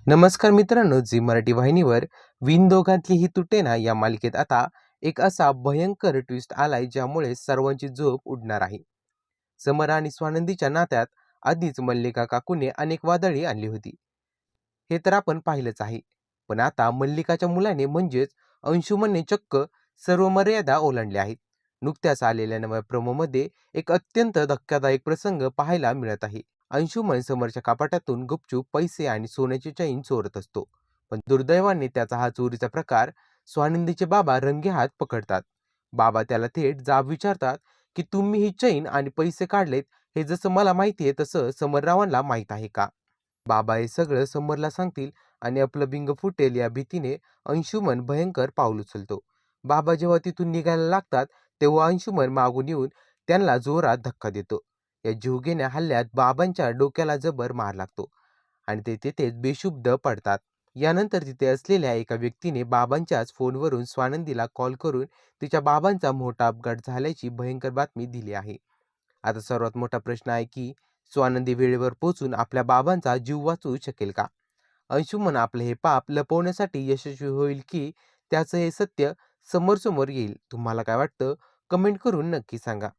नमस्कार मित्रांनो, झी मराठी वाहिनीवर विण दोघांतली ही तुटेना या मालिकेत आता एक असा भयंकर ट्विस्ट आलाय ज्यामुळे सर्वांची झोप उडणार आहे. समर आणि स्वानंदीच्या नात्यात आधीच मल्लिका काकूने अनेक वादळी आणली होती. हे तर आपण पाहिलंच आहे. पण आता मल्लिकाच्या मुलाने म्हणजेच अंशुमनने चक्क सर्व मर्यादा ओलांडल्या आहेत. नुकत्याच आलेल्या नव्या प्रोमोमध्ये एक अत्यंत धक्कादायक प्रसंग पाहायला मिळत आहे. अंशुमन समोरच्या कपाटातून गुपचूप पैसे आणि सोन्याची चैन चोरत असतो. पण दुर्दैवाने त्याचा हा चोरीचा प्रकार स्वानंदीचे बाबा रंगेहात पकडतात. बाबा त्याला थेट जाब विचारतात की तुम्ही ही चैन आणि पैसे काढलेत हे जसं मला माहिती आहे तसं समररावांना माहीत आहे का? बाबा हे सगळं समरला सांगतील आणि आपलं बिंग फुटेल या भीतीने अंशुमन भयंकर पाऊल उचलतो. बाबा जेव्हा तिथून निघायला लागतात तेव्हा अंशुमन मागून येऊन त्यांना जोरात धक्का देतो. या जीवघेण्या हल्ल्यात बाबांच्या डोक्याला जबर मार लागतो आणि ते तिथेच बेशुद्ध पडतात. यानंतर तिथे असलेल्या एका व्यक्तीने बाबांच्याच फोनवरून स्वानंदीला कॉल करून तिच्या बाबांचा मोठा अपघात झाल्याची भयंकर बातमी दिली आहे. आता सर्वात मोठा प्रश्न आहे की स्वानंदी वेळेवर पोहोचून आपल्या बाबांचा जीव वाचवू शकेल का? अंशुमन आपले हे पाप लपवण्यासाठी यशस्वी होईल की त्याचं हे सत्य समोर समोर येईल? तुम्हाला काय वाटतं? कमेंट करून नक्की सांगा.